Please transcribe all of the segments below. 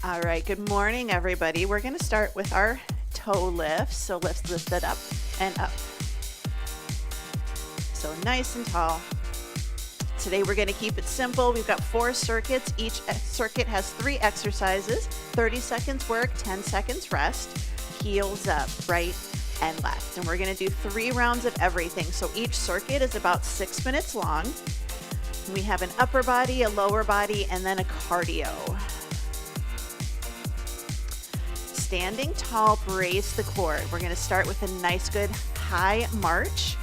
All right, good morning, everybody. We're going to start with our toe lifts. So let's lift it up and up. So nice and tall. Today we're going to keep it simple. We've got 4 circuits. Each circuit has 3 exercises. 30 seconds work, 10 seconds rest. Heels up, right and left. And we're going to do 3 rounds of everything. So each circuit is about 6 minutes long. We have an upper body, a lower body, and then a cardio. Standing tall, brace the core. We're going to start with a nice, good high march.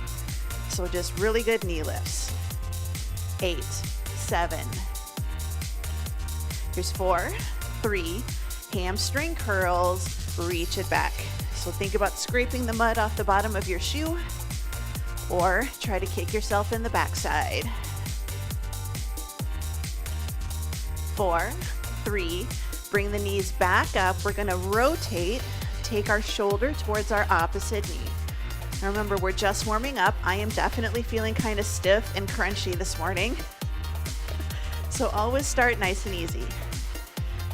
So just really good knee lifts. 8, 7. Here's 4, 3. Hamstring curls, reach it back. So think about scraping the mud off the bottom of your shoe or try to kick yourself in the backside. 4, 3. Bring the knees back up. We're going to rotate, take our shoulder towards our opposite knee. Now remember, we're just warming up. I am definitely feeling kind of stiff and crunchy this morning. So always start nice and easy.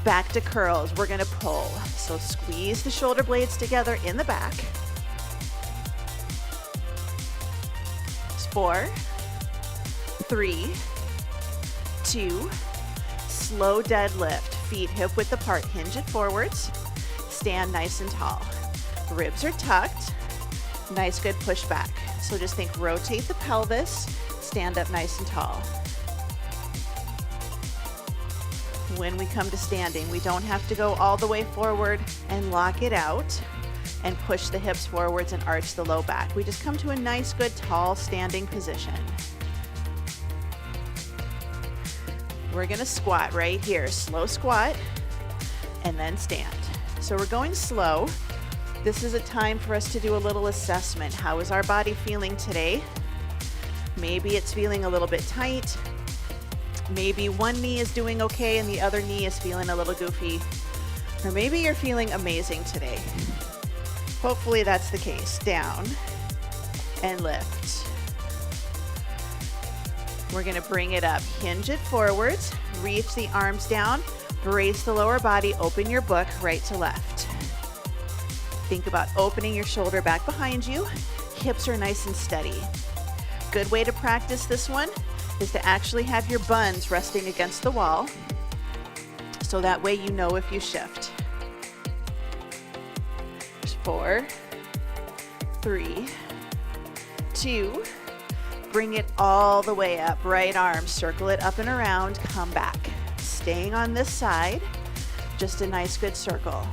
Back to curls. We're going to pull. So squeeze the shoulder blades together in the back. 4, 3, 2. Slow deadlift. Feet hip width apart, hinge it forwards, stand nice and tall. Ribs are tucked, nice good push back. So just think rotate the pelvis, stand up nice and tall. When we come to standing, we don't have to go all the way forward and lock it out and push the hips forwards and arch the low back. We just come to a nice good tall standing position. We're going to squat right here. Slow squat and then stand. So we're going slow. This is a time for us to do a little assessment. How is our body feeling today? Maybe it's feeling a little bit tight. Maybe one knee is doing okay and the other knee is feeling a little goofy. Or maybe you're feeling amazing today. Hopefully that's the case. Down and lift. We're going to bring it up, hinge it forwards, reach the arms down, brace the lower body, open your book right to left. Think about opening your shoulder back behind you. Hips are nice and steady. Good way to practice this one is to actually have your buns resting against the wall, so that way you know if you shift. 4, 3, 2. Bring it all the way up, right arm, circle it up and around, come back. Staying on this side, just a nice good circle.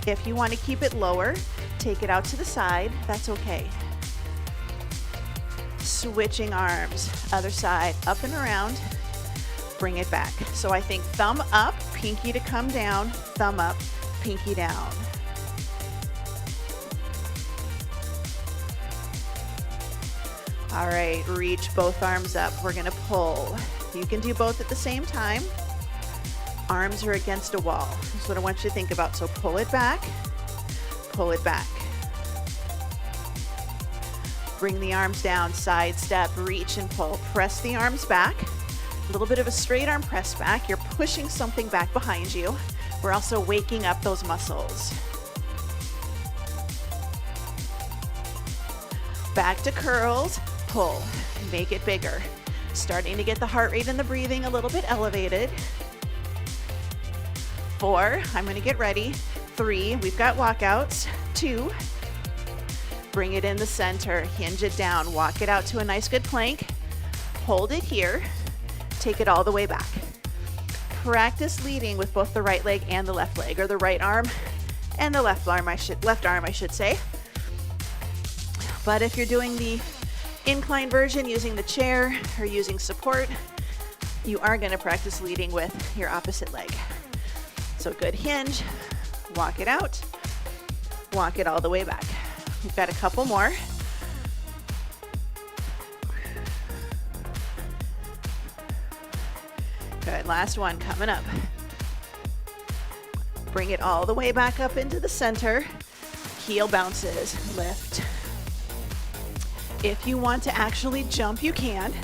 If you want to keep it lower, take it out to the side, that's okay. Switching arms, other side, up and around, bring it back. So I think thumb up, pinky to come down, thumb up, pinky down. All right, reach both arms up. We're going to pull. You can do both at the same time. Arms are against a wall. That's what I want you to think about. So pull it back, pull it back. Bring the arms down, side step, reach and pull. Press the arms back. A little bit of a straight arm press back. You're pushing something back behind you. We're also waking up those muscles. Back to curls. Pull, make it bigger. Starting to get the heart rate and the breathing a little bit elevated. 4, I'm going to get ready. 3, we've got walkouts. 2, bring it in the center, hinge it down, walk it out to a nice good plank. Hold it here, take it all the way back. Practice leading with both the right leg and the left leg, or the right arm and the left arm, I should say. But if you're doing the incline version using the chair or using support, you are going to practice leading with your opposite leg. So good hinge, walk it out, walk it all the way back. We've got a couple more. Good, last one coming up. Bring it all the way back up into the center. Heel bounces, lift. If you want to actually jump, you can.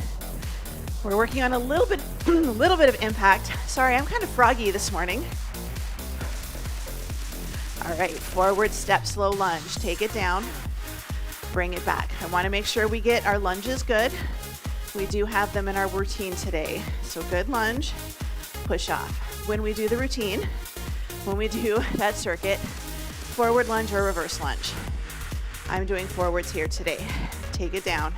We're working on a little bit of impact. Sorry, I'm kind of froggy this morning. All right, forward step, slow lunge. Take it down, bring it back. I want to make sure we get our lunges good. We do have them in our routine today. So good lunge, push off. When we do the routine, when we do that circuit, forward lunge or reverse lunge. I'm doing forwards here today. Take it down,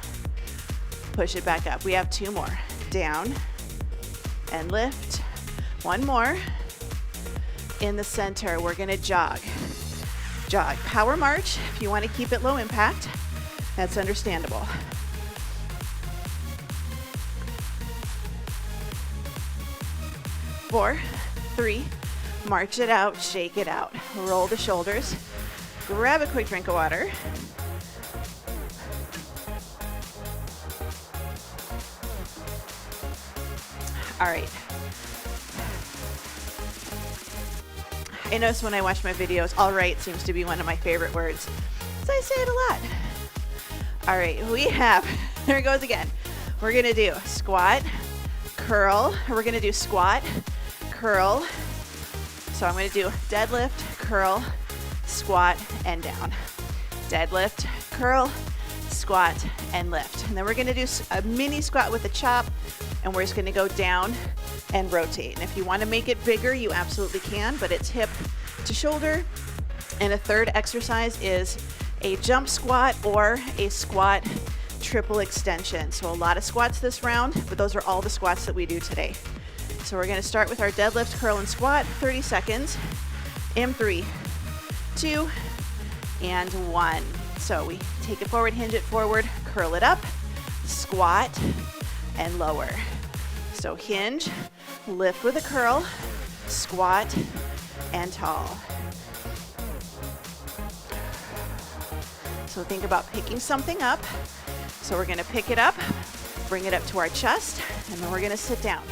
push it back up. We have 2 more. Down and lift. 1 more. In the center, we're gonna jog. Jog, power march. If you wanna keep it low impact, that's understandable. Four, 3, march it out, shake it out. Roll the shoulders. Grab a quick drink of water. All right. I notice when I watch my videos, all right seems to be one of my favorite words. So I say it a lot. All right, we have, there it goes again. We're gonna do squat, curl. We're gonna do squat, curl. So I'm gonna do deadlift, curl, squat, and down. Deadlift, curl, squat, and lift. And then we're gonna do a mini squat with a chop, and we're just gonna go down and rotate. And if you wanna make it bigger, you absolutely can, but it's hip to shoulder. And a third exercise is a jump squat or a squat triple extension. So a lot of squats this round, but those are all the squats that we do today. So we're gonna start with our deadlift, curl, and squat, 30 seconds. In 3, 2, and 1. So we take it forward, hinge it forward, curl it up, squat, and lower. So hinge, lift with a curl, squat, and tall. So think about picking something up. So we're gonna pick it up, bring it up to our chest, and then we're gonna sit down.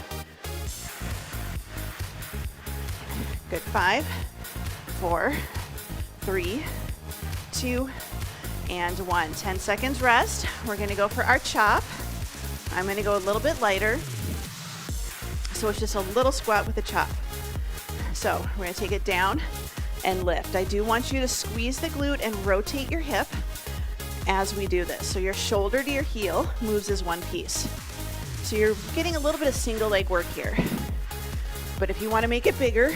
Good, 5, 4, 3, 2, and 1. 10 seconds rest. We're gonna go for our chop. I'm gonna go a little bit lighter. So it's just a little squat with a chop. So we're gonna take it down and lift. I do want you to squeeze the glute and rotate your hip as we do this. So your shoulder to your heel moves as one piece. So you're getting a little bit of single leg work here. But if you wanna make it bigger,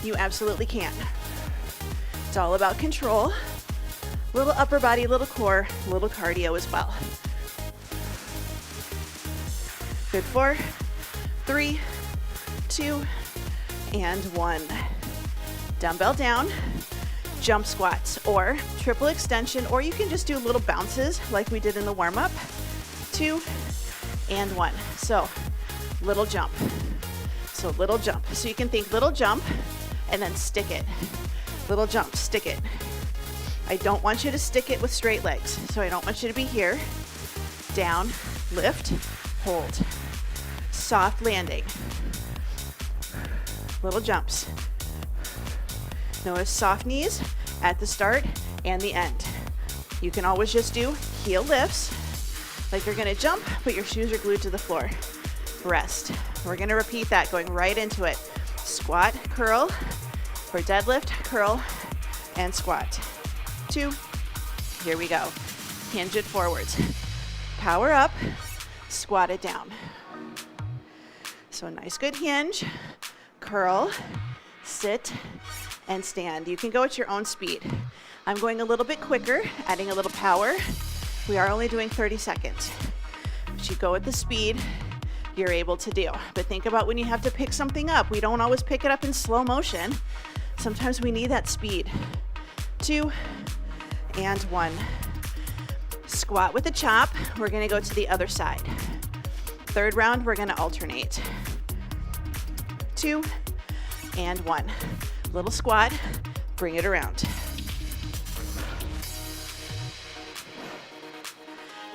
you absolutely can. It's all about control. Little upper body, little core, little cardio as well. Good, 4, 3, 2, and 1. Dumbbell down, jump squats or triple extension, or you can just do little bounces like we did in the warm-up. 2 and 1. So little jump. So little jump. So you can think little jump and then stick it. Little jump, stick it. I don't want you to stick it with straight legs. So I don't want you to be here. Down, lift, hold. Soft landing. Little jumps. Notice soft knees at the start and the end. You can always just do heel lifts, like you're gonna jump, but your shoes are glued to the floor. Rest. We're gonna repeat that, going right into it. Squat, curl, for deadlift, curl, and squat. 2, here we go. Hinge it forwards. Power up, squat it down. So a nice good hinge, curl, sit, and stand. You can go at your own speed. I'm going a little bit quicker, adding a little power. We are only doing 30 seconds. But you go at the speed you're able to do. But think about when you have to pick something up. We don't always pick it up in slow motion. Sometimes we need that speed. 2 and 1. Squat with a chop. We're gonna go to the other side. Third round, we're gonna alternate. 2 and 1. Little squat, bring it around.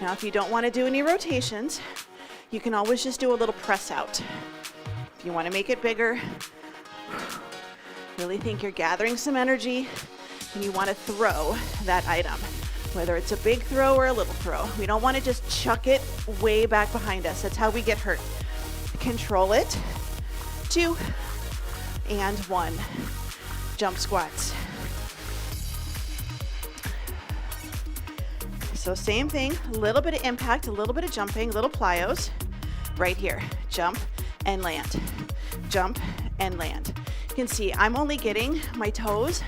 Now, if you don't want to do any rotations, you can always just do a little press out. If you want to make it bigger, really think you're gathering some energy and you want to throw that item, whether it's a big throw or a little throw. We don't want to just chuck it way back behind us. That's how we get hurt. Control it. 2 and 1. Jump squats. So same thing, a little bit of impact, a little bit of jumping, little plyos. Right here, jump and land, jump and land. You can see I'm only getting my toes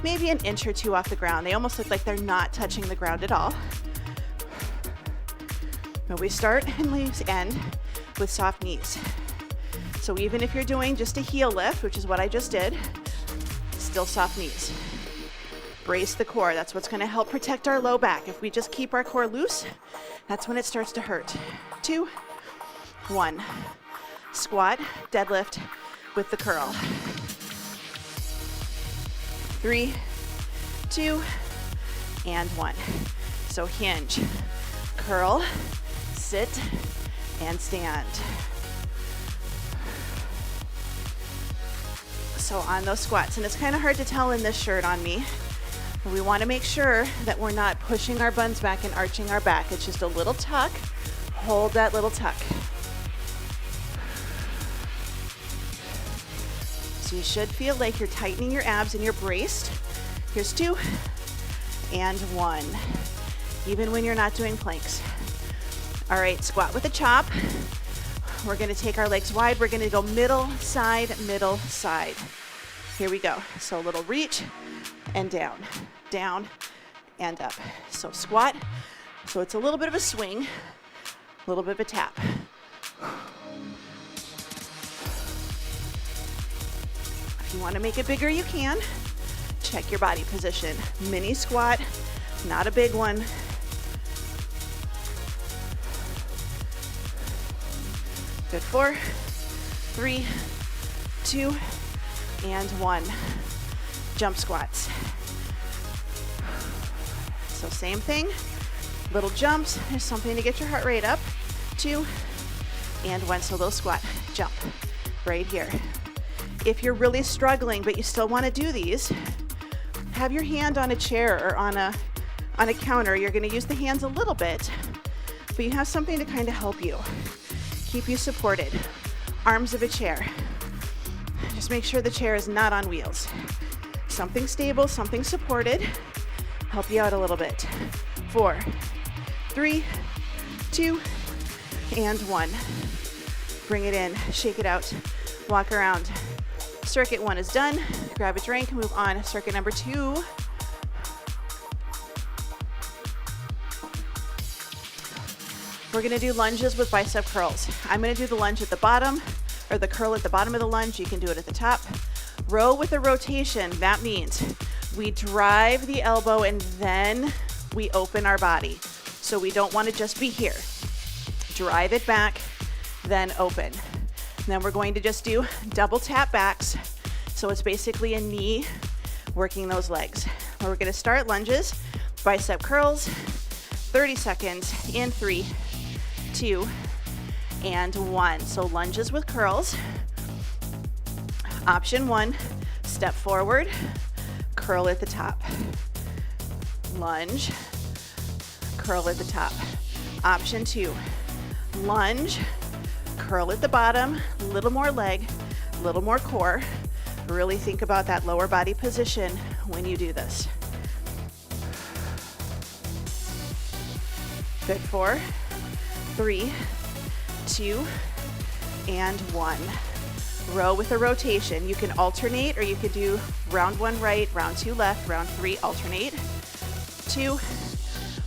maybe an inch or two off the ground. They almost look like they're not touching the ground at all. But we start and we end with soft knees. So even if you're doing just a heel lift, which is what I just did, still soft knees. Brace the core. That's what's going to help protect our low back. If we just keep our core loose, that's when it starts to hurt. 2, 1. Squat, deadlift with the curl. 3, 2, and 1. So hinge, curl, sit, and stand. So on those squats, and it's kind of hard to tell in this shirt on me, but we want to make sure that we're not pushing our buns back and arching our back. It's just a little tuck. Hold that little tuck. So you should feel like you're tightening your abs and you're braced. Here's 2 and 1, even when you're not doing planks. All right, squat with a chop. We're gonna take our legs wide. We're gonna go middle, side, Here we go. So a little reach and down, down and up. So squat. So it's a little bit of a swing, a little bit of a tap. If you wanna make it bigger, you can. Check your body position. Mini squat, not a big one. Good. 4, 3, 2, and 1. Jump squats. So same thing, little jumps. There's something to get your heart rate up. 2, and 1. So little squat, jump, right here. If you're really struggling, but you still want to do these, have your hand on a chair or on a counter. You're going to use the hands a little bit, but you have something to kind of help you. Keep you supported. Arms of a chair. Just make sure the chair is not on wheels. Something stable, something supported. Help you out a little bit. 4, 3, 2, and 1. Bring it in, shake it out, walk around. Circuit 1 is done. Grab a drink, move on. Circuit number 2. We're gonna do lunges with bicep curls. I'm gonna do the lunge at the bottom, or the curl at the bottom of the lunge. You can do it at the top. Row with a rotation. That means we drive the elbow and then we open our body. So we don't wanna just be here. Drive it back, then open. And then we're going to just do double tap backs. So it's basically a knee working those legs. We're gonna start lunges, bicep curls, 30 seconds in 3, 2, and 1. So lunges with curls. Option 1, step forward, curl at the top. Lunge, curl at the top. Option 2, lunge, curl at the bottom, a little more leg, a little more core. Really think about that lower body position when you do this. Good. 4, 3, 2, and 1. Row with a rotation. You can alternate, or you could do round 1 right, round 2 left, round 3 alternate. 2,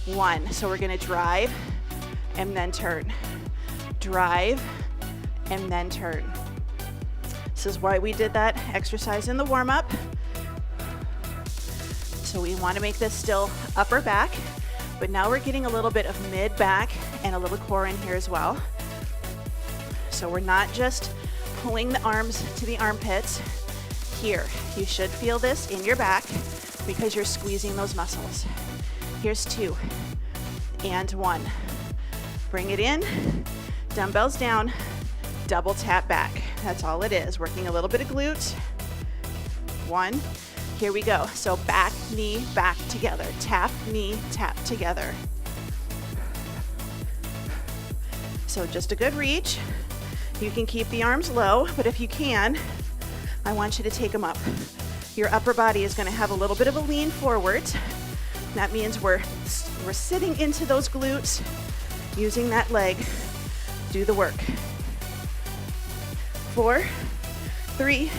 1. So we're gonna drive and then turn. Drive and then turn. This is why we did that exercise in the warm-up. So we want to make this still upper back, but now we're getting a little bit of mid back and a little core in here as well. So we're not just pulling the arms to the armpits. Here, you should feel this in your back because you're squeezing those muscles. Here's 2 and 1. Bring it in, dumbbells down, double tap back. That's all it is, working a little bit of glutes. 1, here we go. So back, knee, back together. Tap, knee, tap together. So just a good reach. You can keep the arms low, but if you can, I want you to take them up. Your upper body is gonna have a little bit of a lean forward. That means we're sitting into those glutes, using that leg. Do the work. 4, 3,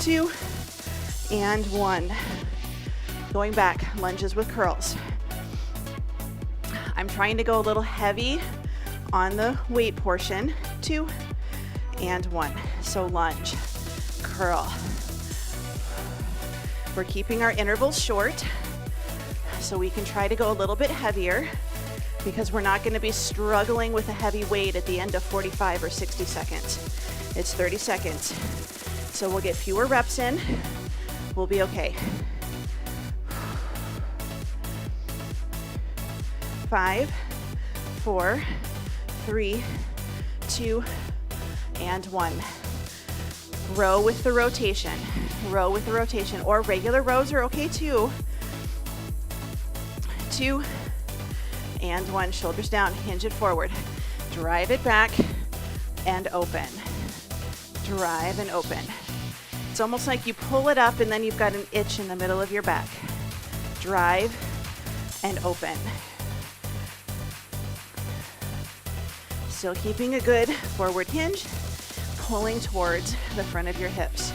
2, and 1. Going back, lunges with curls. I'm trying to go a little heavy on the weight portion. 2 and 1. So lunge, curl. We're keeping our intervals short so we can try to go a little bit heavier because we're not going to be struggling with a heavy weight at the end of 45 or 60 seconds. It's 30 seconds. So we'll get fewer reps in. We'll be okay. 5, 4, 3, 2, and 1. Row with the rotation. Row with the rotation, or regular rows are okay too. 2 and 1. Shoulders down, hinge it forward. Drive it back and open. Drive and open. It's almost like you pull it up and then you've got an itch in the middle of your back. Drive and open. Still keeping a good forward hinge, pulling towards the front of your hips.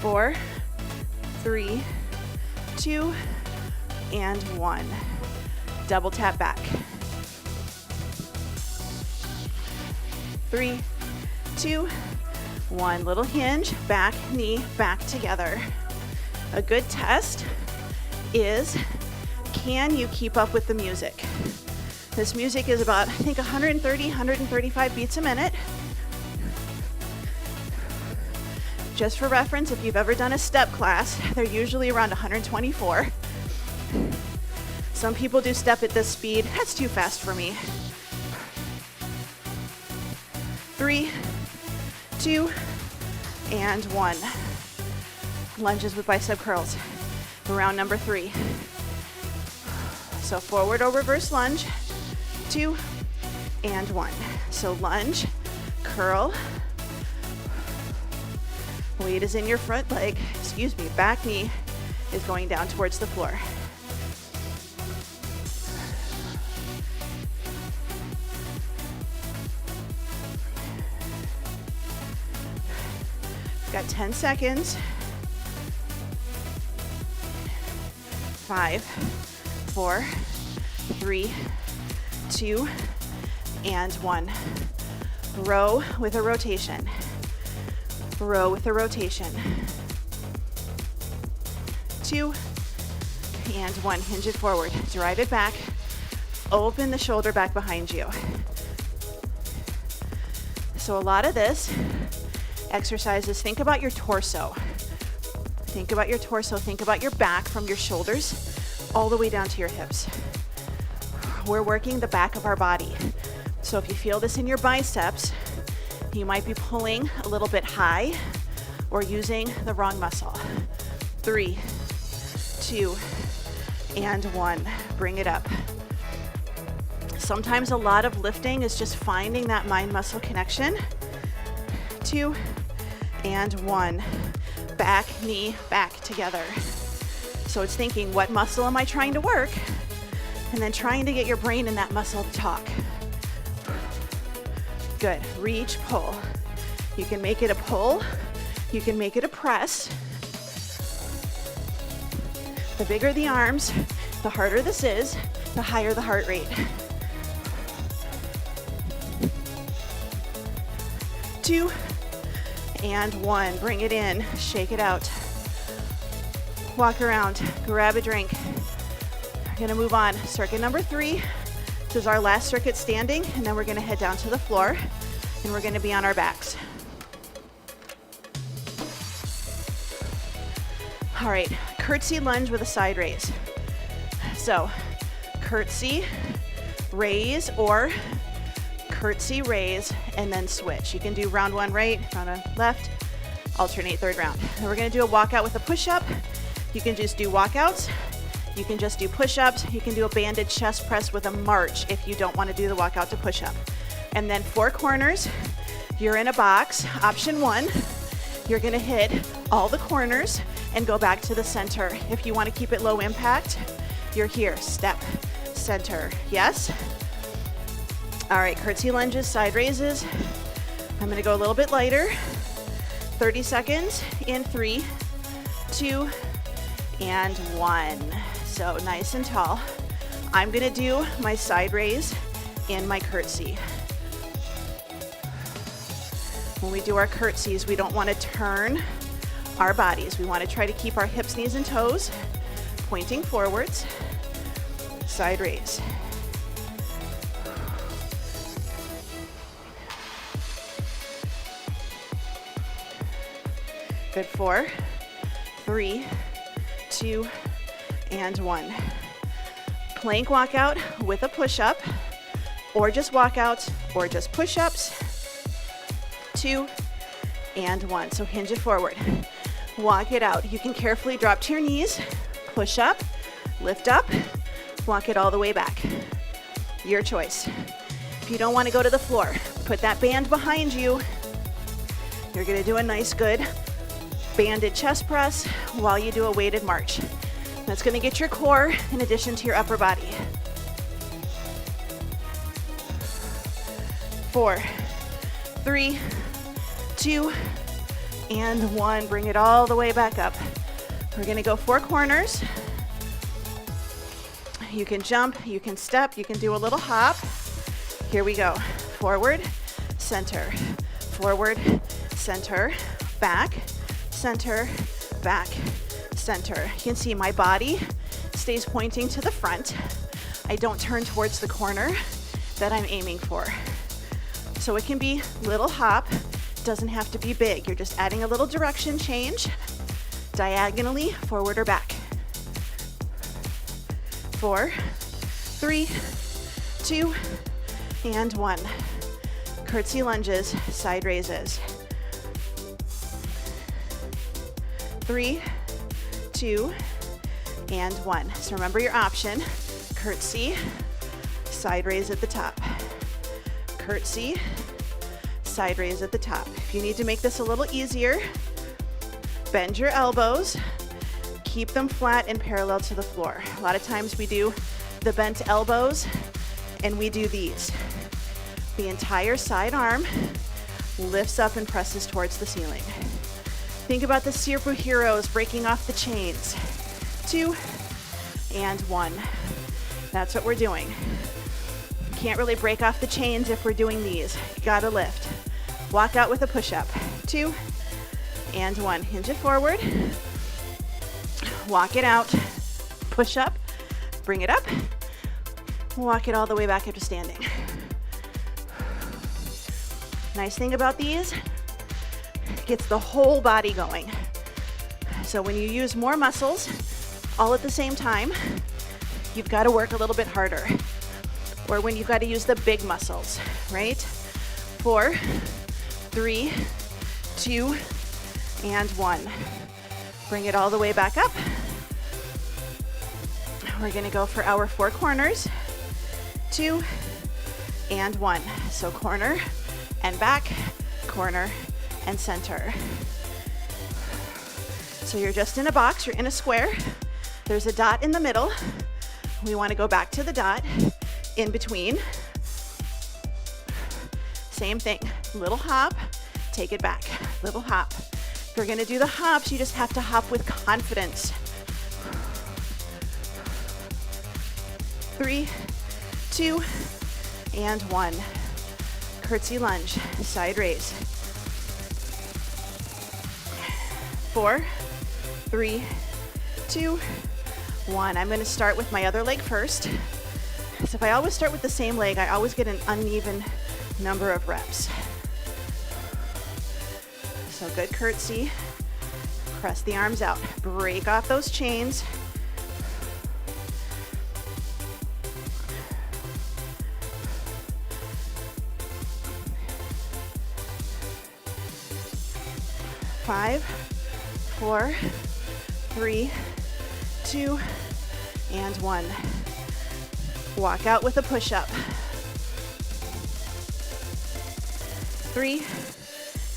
4, 3, 2, and 1. Double tap back. 3, 2, 1. Little hinge, back, knee, back together. A good test is, can you keep up with the music? This music is about, I think, 130, 135 beats a minute. Just for reference, if you've ever done a step class, they're usually around 124. Some people do step at this speed. That's too fast for me. 3, 2, and 1. Lunges with bicep curls. Round number 3. So forward or reverse lunge, 2 and 1. So lunge, curl. Weight is in your front leg, back knee is going down towards the floor. Got 10 seconds. 5, 4, 3, 2, and 1. Row with a rotation. Row with a rotation. 2 and 1. Hinge it forward. Drive it back. Open the shoulder back behind you. So a lot of this exercise is, think about your torso. Think about your torso. Think about your back from your shoulders all the way down to your hips. We're working the back of our body. So if you feel this in your biceps, you might be pulling a little bit high or using the wrong muscle. 3, 2, and 1. Bring it up. Sometimes a lot of lifting is just finding that mind-muscle connection. 2 and 1. Back, knee, back together. So it's thinking, what muscle am I trying to work? And then trying to get your brain in that muscle to talk. Good. Reach, pull. You can make it a pull. You can make it a press. The bigger the arms, the harder this is, the higher the heart rate. 2 and 1. Bring it in. Shake it out. Walk around. Grab a drink. We're going to move on. Circuit number 3. This is our last circuit standing, and then we're going to head down to the floor, and we're going to be on our backs. All right, curtsy lunge with a side raise. So, curtsy, raise, or curtsy, raise, and then switch. You can do round 1 right, round 1 left, alternate third round. And we're going to do a walkout with a push-up. You can just do walkouts. You can just do push-ups. You can do a banded chest press with a march if you don't want to do the walkout to push-up. And then 4 corners. You're in a box. Option 1, You're gonna hit all the corners and go back to the center. If you wanna keep it low impact, you're here, step, center, yes? All right, curtsy lunges, side raises. I'm gonna go a little bit lighter. 30 seconds in 3, 2, and 1. So nice and tall. I'm gonna do my side raise and my curtsy. When we do our curtsies, we don't want to turn our bodies. We want to try to keep our hips, knees, and toes pointing forwards. Side raise. Good. 4, 3, 2, and 1. Plank walkout with a push-up, or just walkouts, or just push-ups. 2, and 1. So hinge it forward. Walk it out. You can carefully drop to your knees, push up, lift up, walk it all the way back. Your choice. If you don't want to go to the floor, put that band behind you. You're going to do a nice, good banded chest press while you do a weighted march. That's going to get your core in addition to your upper body. 4, 3, 2, and 1. Bring it all the way back up. We're going to go 4 corners. You can jump, you can step, you can do a little hop. Here we go. Forward, center, forward, center, back, center, back, center. You can see my body stays pointing to the front. I don't turn towards the corner that I'm aiming for. So it can be little hop, doesn't have to be big. You're just adding a little direction change, diagonally, forward or back. 4, 3, 2, and 1. Curtsy lunges, side raises. 3, 2, and 1. So remember your option, curtsy, side raise at the top. Curtsy, side raise at the top. If you need to make this a little easier, bend your elbows, keep them flat and parallel to the floor. A lot of times we do the bent elbows and we do these. The entire side arm lifts up and presses towards the ceiling. Think about the superheroes breaking off the chains. 2, and 1. That's what we're doing. Can't really break off the chains if we're doing these. You gotta lift. Walk out with a push-up. 2, and 1. Hinge it forward. Walk it out. Push up. Bring it up. Walk it all the way back up to standing. Nice thing about these, gets the whole body going. So when you use more muscles all at the same time, you've got to work a little bit harder. Or when you've got to use the big muscles, right? 4, 3, 2, and 1. Bring it all the way back up. We're gonna go for our 4 corners. 2, and 1. So corner and back, corner and center. So you're just in a box, you're in a square. There's a dot in the middle. We want to go back to the dot in between. Same thing, little hop, take it back, little hop. If you're going to do the hops, you just have to hop with confidence. 3, 2, and 1. Curtsy lunge, side raise. 4, 3, 2, 1. I'm going to start with my other leg first. So if I always start with the same leg, I always get an uneven number of reps. So good curtsy. Press the arms out. Break off those chains. Five, 4, 3, 2, and 1. Walk out with a push-up. 3,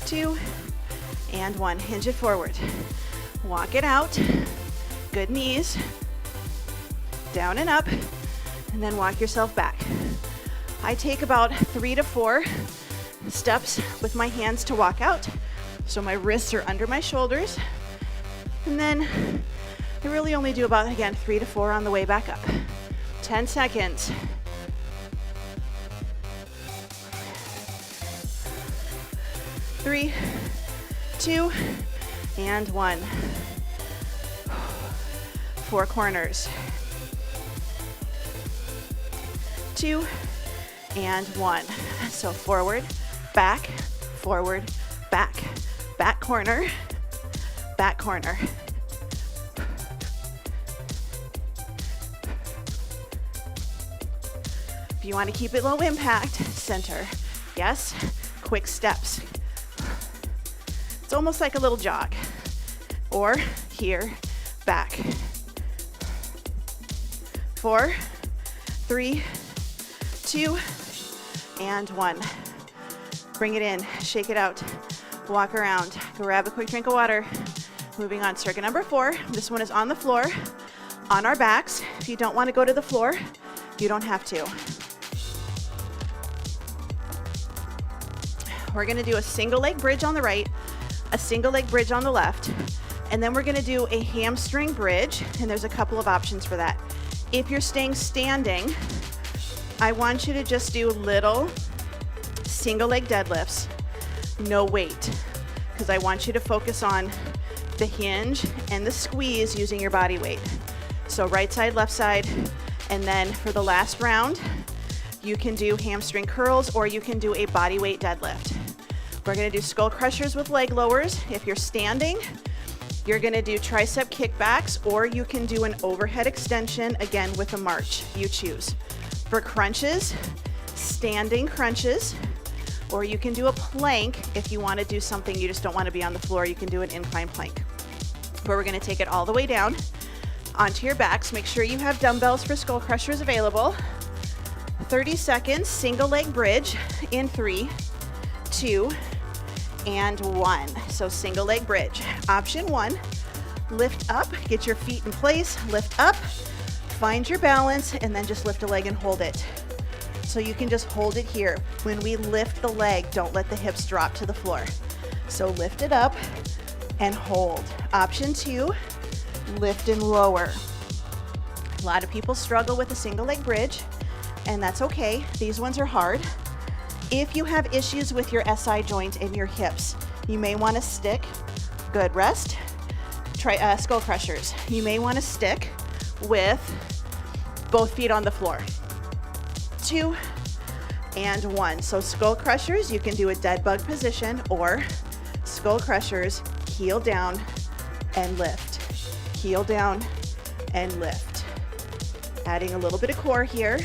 2, and 1. Hinge it forward. Walk it out. Good knees. Down and up, and then walk yourself back. I take about 3 to 4 steps with my hands to walk out, so my wrists are under my shoulders, and then I really only do about, again, 3 to 4 on the way back up. 10 seconds. 3, 2, and 1. 4 corners. 2, and 1. So forward, back, back corner, back corner. If you want to keep it low impact, center. Yes, quick steps. It's almost like a little jog. Or here, back. 4, 3, 2, and 1. Bring it in, shake it out, walk around, grab a quick drink of water. Moving on, circuit number 4. This one is on the floor, on our backs. If you don't want to go to the floor, you don't have to. We're gonna do a single leg bridge on the right, a single leg bridge on the left, and then we're gonna do a hamstring bridge, and there's a couple of options for that. If you're staying standing, I want you to just do little single leg deadlifts, no weight, because I want you to focus on the hinge and the squeeze using your body weight. So right side, left side, and then for the last round, you can do hamstring curls or you can do a body weight deadlift. We're gonna do skull crushers with leg lowers. If you're standing, you're gonna do tricep kickbacks, or you can do an overhead extension, again with a march, you choose. For crunches, standing crunches, or you can do a plank if you wanna do something you just don't wanna be on the floor, you can do an incline plank. But we're gonna take it all the way down onto your backs. Make sure you have dumbbells for skull crushers available. 30 seconds, single leg bridge in 3, 2, and 1. So single leg bridge. Option 1, lift up, get your feet in place, lift up, find your balance, and then just lift a leg and hold it. So you can just hold it here. When we lift the leg, don't let the hips drop to the floor. So lift it up and hold. Option 2, lift and lower. A lot of people struggle with a single leg bridge, and that's okay. These ones are hard. If you have issues with your SI joint and your hips, you may want to stick, good, rest, try skull crushers. You may want to stick with both feet on the floor. 2, and 1. So skull crushers, you can do a dead bug position, or skull crushers, heel down and lift. Heel down and lift. Adding a little bit of core here.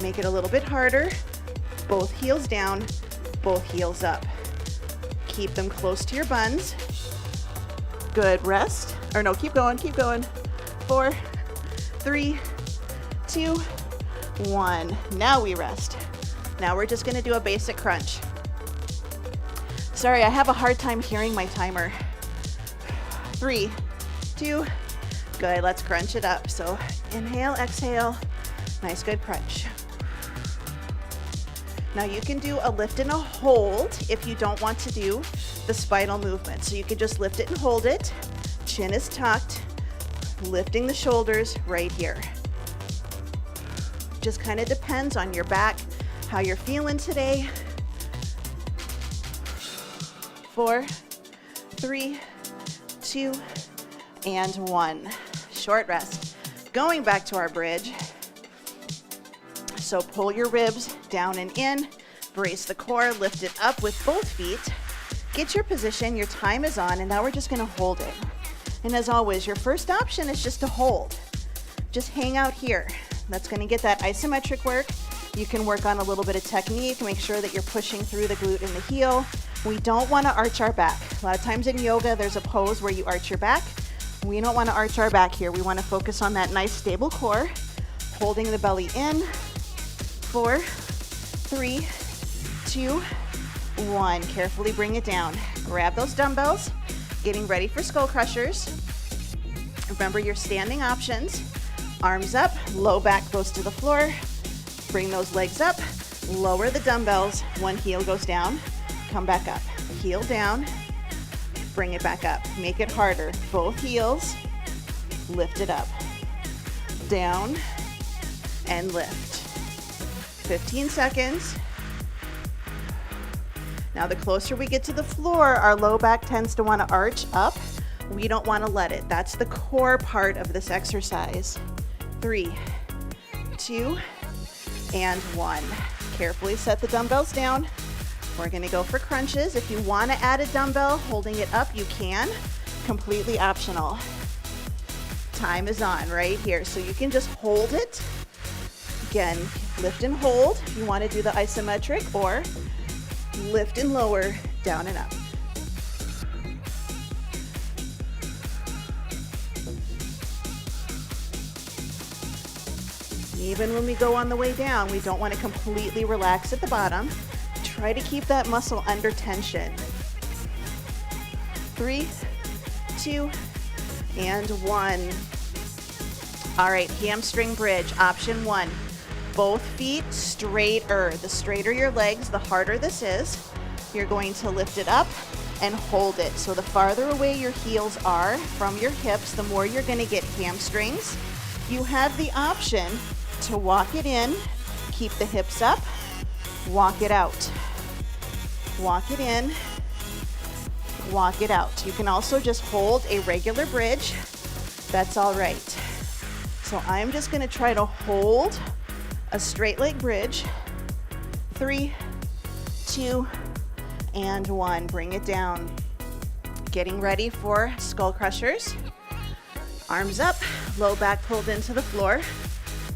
Make it a little bit harder. Both heels down, both heels up. Keep them close to your buns. Good, rest. Or no, keep going, keep going. 4, 3, 2, 1. Now we rest. Now we're just gonna do a basic crunch. Sorry, I have a hard time hearing my timer. 3, 2, good, let's crunch it up. So inhale, exhale, nice good crunch. Now you can do a lift and a hold if you don't want to do the spinal movement. So you can just lift it and hold it. Chin is tucked, lifting the shoulders right here. Just kind of depends on your back, how you're feeling today. 4, 3, 2, and 1. Short rest. Going back to our bridge. So pull your ribs down and in, brace the core, lift it up with both feet. Get your position, your time is on, and now we're just gonna hold it. And as always, your first option is just to hold. Just hang out here. That's gonna get that isometric work. You can work on a little bit of technique, make sure that you're pushing through the glute and the heel. We don't wanna arch our back. A lot of times in yoga, there's a pose where you arch your back. We don't wanna arch our back here. We wanna focus on that nice stable core, holding the belly in. 4, 3, 2, 1. Carefully bring it down. Grab those dumbbells, getting ready for skull crushers. Remember your standing options. Arms up, low back goes to the floor. Bring those legs up, lower the dumbbells. One heel goes down, come back up. Heel down, bring it back up. Make it harder. Both heels, lift it up. Down and lift. 15 seconds. Now the closer we get to the floor, our low back tends to want to arch up. We don't want to let it. That's the core part of this exercise. 3, 2, and 1. Carefully set the dumbbells down. We're going to go for crunches. If you want to add a dumbbell, holding it up, you can. Completely optional. Time is on right here, so you can just hold it. Again, lift and hold. You want to do the isometric, or lift and lower, down and up. Even when we go on the way down, we don't want to completely relax at the bottom. Try to keep that muscle under tension. 3, 2, and 1. All right, hamstring bridge, option 1. Both feet straighter. The straighter your legs, the harder this is. You're going to lift it up and hold it. So the farther away your heels are from your hips, the more you're going to get hamstrings. You have the option to walk it in, keep the hips up, walk it out. Walk it in, walk it out. You can also just hold a regular bridge. That's all right. So I'm just going to try to hold a straight leg bridge. 3, 2, and 1. Bring it down. Getting ready for skull crushers. Arms up, low back pulled into the floor.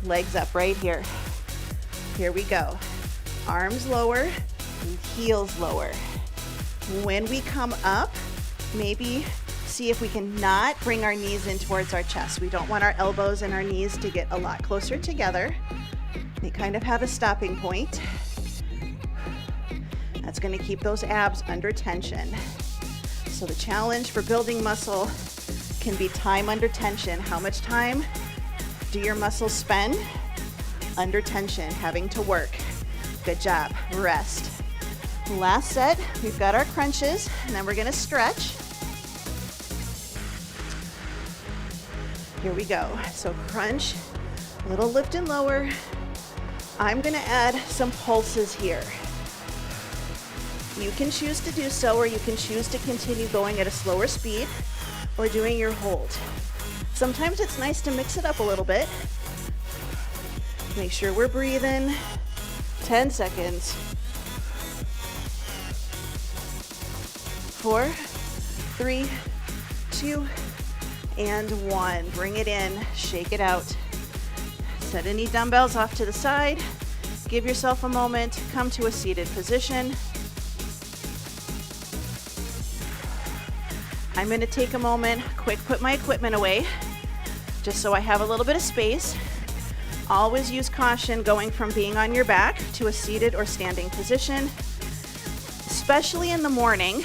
Legs up right here. Here we go. Arms lower, heels lower. When we come up, maybe see if we can not bring our knees in towards our chest. We don't want our elbows and our knees to get a lot closer together. They kind of have a stopping point. That's going to keep those abs under tension. So the challenge for building muscle can be time under tension. How much time do your muscles spend under tension, having to work? Good job. Rest. Last set, we've got our crunches, and then we're going to stretch. Here we go. So crunch, little lift and lower. I'm going to add some pulses here. You can choose to do so, or you can choose to continue going at a slower speed or doing your hold. Sometimes it's nice to mix it up a little bit. Make sure we're breathing. 10 seconds. 4, 3, 2, and 1. Bring it in, shake it out. Set any dumbbells off to the side. Give yourself a moment, come to a seated position. I'm going to take a moment, quick put my equipment away, just so I have a little bit of space. Always use caution going from being on your back to a seated or standing position, especially in the morning,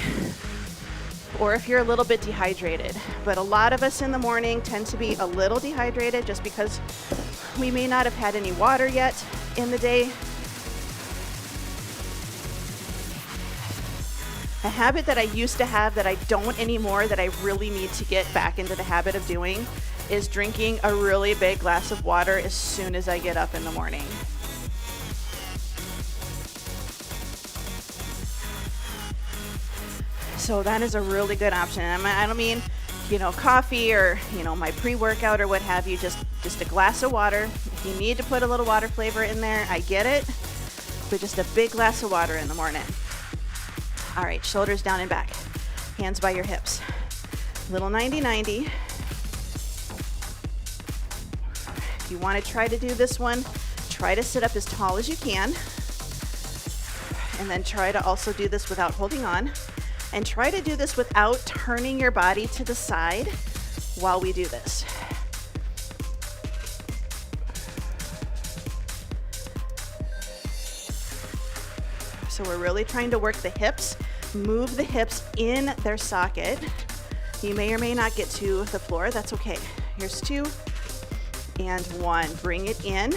or if you're a little bit dehydrated. But a lot of us in the morning tend to be a little dehydrated just because we may not have had any water yet in the day. A habit that I used to have that I don't anymore, that I really need to get back into the habit of doing, is drinking a really big glass of water as soon as I get up in the morning. So that is a really good option. I don't mean, coffee or, my pre-workout or what have you, just a glass of water. If you need to put a little water flavor in there, I get it, but just a big glass of water in the morning. All right, shoulders down and back, hands by your hips. Little 90-90. If you want to try to do this one, try to sit up as tall as you can. And then try to also do this without holding on. And try to do this without turning your body to the side while we do this. So we're really trying to work the hips, move the hips in their socket. You may or may not get to the floor, that's okay. Here's 2 and 1. Bring it in.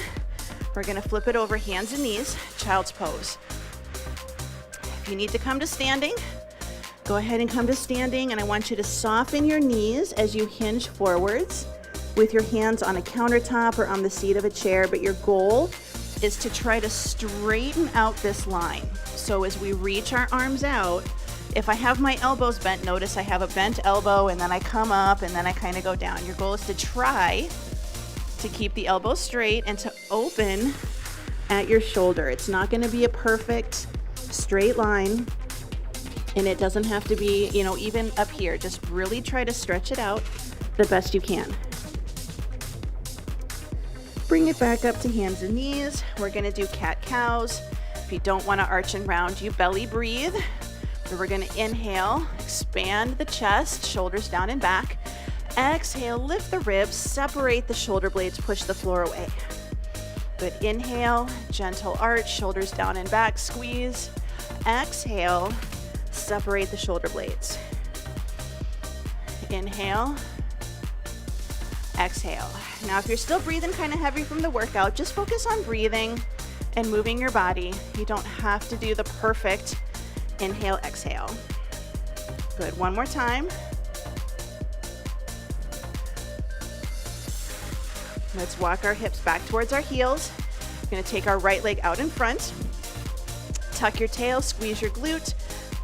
We're gonna flip it over, hands and knees, child's pose. If you need to come to standing, go ahead and come to standing, and I want you to soften your knees as you hinge forwards with your hands on a countertop or on the seat of a chair, but your goal is to try to straighten out this line. So as we reach our arms out, if I have my elbows bent, notice I have a bent elbow and then I come up and then I kind of go down. Your goal is to try to keep the elbow straight and to open at your shoulder. It's not going to be a perfect straight line, and it doesn't have to be, you know, even up here. Just really try to stretch it out the best you can. Bring it back up to hands and knees. We're going to do cat-cows. If you don't want to arch and round, you belly breathe. So we're going to inhale, expand the chest, shoulders down and back. Exhale, lift the ribs, separate the shoulder blades, push the floor away. Good. Inhale, gentle arch, shoulders down and back, squeeze. Exhale, separate the shoulder blades. Inhale, exhale. Now, if you're still breathing kind of heavy from the workout, just focus on breathing and moving your body. You don't have to do the perfect inhale, exhale. Good. One more time. Let's walk our hips back towards our heels. We're going to take our right leg out in front. Tuck your tail, squeeze your glute.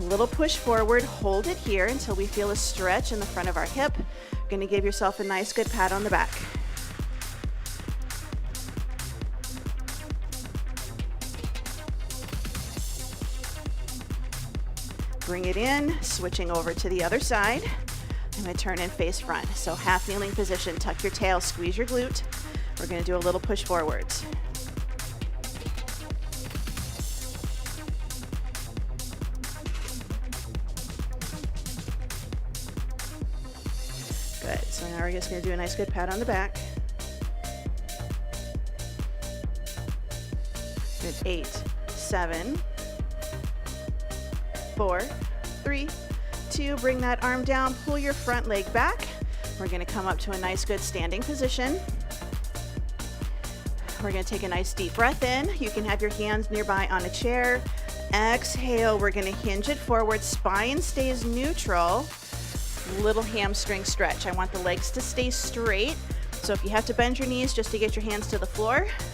A little push forward. Hold it here until we feel a stretch in the front of our hip. You're going to give yourself a nice good pat on the back. Bring it in, switching over to the other side. I'm going to turn and face front. So half kneeling position, tuck your tail, squeeze your glute. We're going to do a little push forwards. Good. So now we're just going to do a nice good pat on the back. Good. 8, 7, 4, 3, 2, bring that arm down, pull your front leg back. We're going to come up to a nice good standing position. We're going to take a nice deep breath in. You can have your hands nearby on a chair. Exhale, we're going to hinge it forward. Spine stays neutral. Little hamstring stretch. I want the legs to stay straight. So if you have to bend your knees just to get your hands to the floor,